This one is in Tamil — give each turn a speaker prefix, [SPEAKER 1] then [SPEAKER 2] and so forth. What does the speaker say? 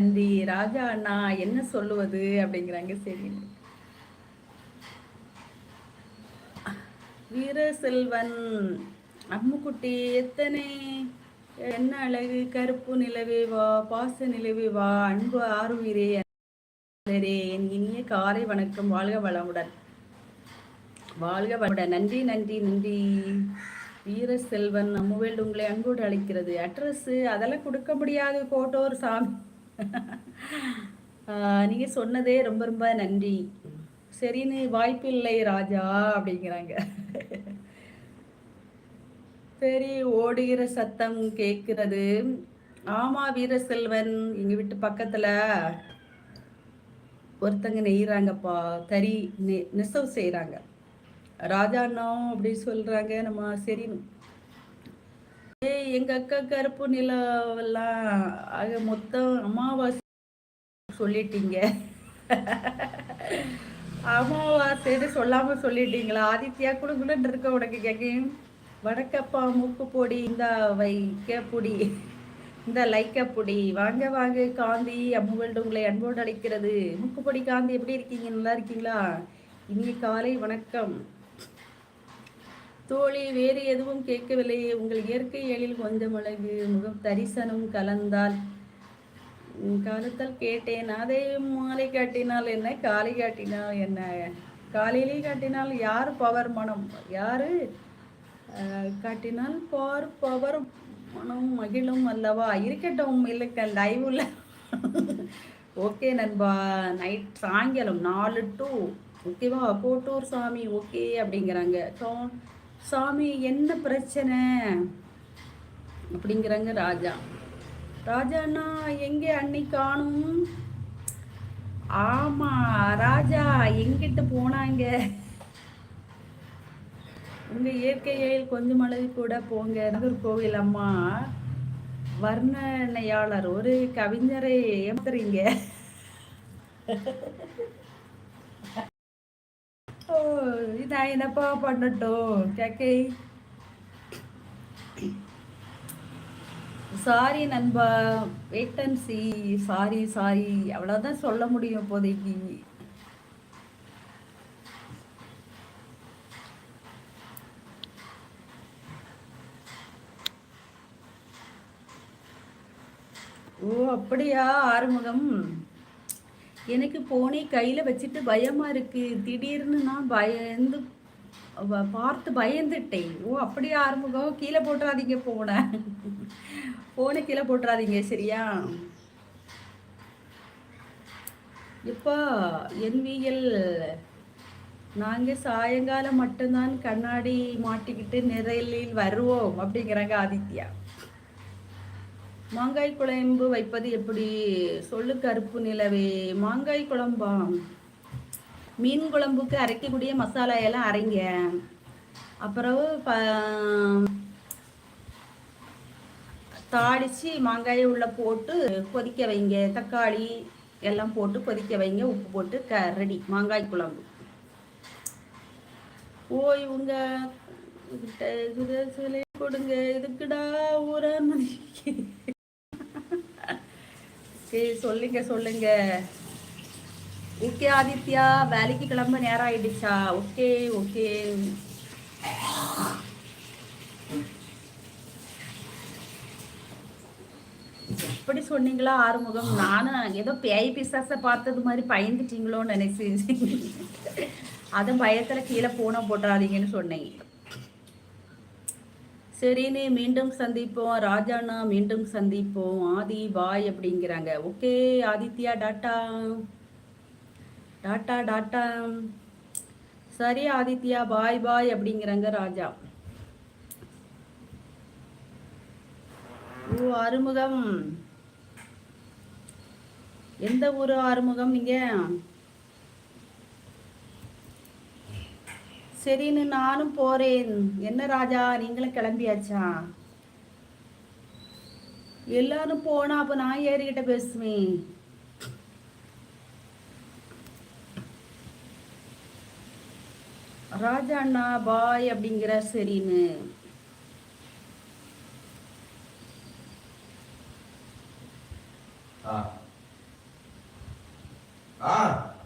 [SPEAKER 1] நன்றி ராஜா அண்ணா, என்ன சொல்லுவது அப்படிங்கிறாங்க. சரி, வீர செல்வன் அம்முக்குட்டி, எத்தனை என்ன அழகு, கருப்பு நிலவே வா, பாச நிலவே வா, அன்பு ஆறுயிரே, என் இனிய காலை வணக்கம். வாழ்க வளமுடன், வாழ்க வளமுடன். நன்றி நன்றி நன்றி. வீர செல்வன் அம்முவேல் உங்களை அன்போடு அழைக்கிறது. அட்ரஸ் அதெல்லாம் கொடுக்க முடியாது, கோட்டோர் சாமி. நீங்க சொன்னதே ரொம்ப ரொம்ப நன்றி. சரின்னு வாய்ப்பில்லை ராஜா அப்படிங்கிறாங்க. சரி, ஓடுகிற சத்தம் கேட்கிறது. ஆமா வீர செல்வன், எங்க வீட்டு பக்கத்துல ஒருத்தங்க நெய்றாங்கப்பா, தறி நெசவு செய்யறாங்க. ராஜா அண்ணா அப்படி சொல்றாங்க. நம்ம சரி, எங்க அக்கா கருப்பு நிலவெல்லாம் ஆக மொத்தம் அமாவாசை சொல்லிட்டீங்க. அமாவாசைன்னு சொல்லாம சொல்லிட்டீங்களா? ஆதித்யா குழுங்குலன்னு இருக்க உனக்கு கேட்கும். வணக்கப்பா மூக்கு பொடி, இந்த வைக்க பொடி, இந்த லைக்க பொடி. வாங்க வாங்க காந்தி, அம்முவேல்டு உங்களை அன்போடு அழைக்கிறது. மூக்குப்பொடி காந்தி, எப்படி இருக்கீங்க? நல்லா இருக்கீங்களா? இனிய காலை வணக்கம் தோழி. வேறு எதுவும் கேட்கவில்லை. உங்கள் இயற்கை எழில் கொஞ்சம் அழகு, முகம் தரிசனம் கலந்தால் காலத்தால் கேட்டேன். அதை மாலை காட்டினால் என்ன, காலை காட்டினால் என்ன? காலையிலே காட்டினால் யார் பவர் மனம், யாரு காட்டினால் பார் பவர் மனம் மகிழும் அல்லவா? இருக்கட்டும், இல்லைக்க லைவ்ல. ஓகே நண்பா, நைட் சாயங்காலம் 4 to ஓகேவா? கோட்டூர் சாமி ஓகே அப்படிங்கிறாங்க. சாமி என்ன பிரச்சனை அப்படிங்கிறாங்க ராஜா. ராஜாண்ணா எங்கே அன்னை காணும்? ஆமா ராஜா, எங்கிட்டு போனாங்க? உங்க இயற்கையில் கொஞ்சம் அளவு கூட போங்க. நாகர்கோவில் அம்மா வர்ணனையாளர், ஒரு கவிஞரை ஏமாத்துறீங்க. ஓ, நான் என்னப்பா பண்ணட்டும் கேக்கை? சாரி நண்பா, wait and see. Sorry sorry, அவ்வளோதான் சொல்ல முடியும் இப்போதைக்கு. ஓ அப்படியா ஆறுமுகம், எனக்கு போனே கையில் வச்சுட்டு பயமா இருக்கு. திடீர்னு நான் பயந்து பார்த்து பயந்துட்டேன். ஓ அப்படியா ஆறுமுகம், கீழே போட்டுறாதீங்க போனை கீழே போட்டுறாதீங்க சரியா? இப்போ என்விஎல் நாங்கள் சாயங்காலம் மட்டும்தான் கண்ணாடி மாட்டிக்கிட்டு நிழலில் வருவோம் அப்படிங்கிறாங்க ஆதித்யா. மாங்காய் குழம்பு வைப்பது எப்படி சொல்லு கருப்பு நிலவே? மாங்காய் குழம்பா? மீன் குழம்புக்கு அரைக்கக்கூடிய மசாலா எல்லாம் அரைங்க. அப்புறம் தாளித்து மாங்காயை உள்ளே போட்டு கொதிக்க வைங்க. தக்காளி எல்லாம் போட்டு கொதிக்க வைங்க. உப்பு போட்டு ரெடி மாங்காய் குழம்பு. ஓ இவங்க சிலை கொடுங்க, இதுக்குடா ஊரா சொல்லுங்க சொல்லுங்க. ஓகே ஆதித்யா, வேலைக்கு கிளம்ப நேரம் ஆயிடுச்சா? Okay okay. எப்படி சொன்னீங்களா ஆறுமுகம்? நானும் ஏதோ பேய் பிசாசை பார்த்தது மாதிரி பயந்துட்டீங்களோன்னு நினைச்சு அதன் பயத்துல கீழே போன போட்டுறாதீங்கன்னு சொன்னேன். சரின்னு மீண்டும் சந்திப்போம் ராஜாண்ணா, மீண்டும் சந்திப்போம். ஆதி பாய் அப்படிங்கிறாங்க. Okay Aditya, tata tata tata. சரி ஆதித்யா, பாய் பாய் அப்படிங்கிறாங்க ராஜா. ஓ ஆறுமுகம், எந்த ஊரு ஆறுமுகம் நீங்க? சரின்னு நானும் போறேன். என்ன ராஜா, நீங்களும் கிளம்பியாச்சா? எல்லாரும் போனா அப்ப நான் ஏறிக்கிட்ட பேசுவேன். ராஜா அண்ணா பாய் அப்படிங்கிற. சரின்னு
[SPEAKER 2] ஆ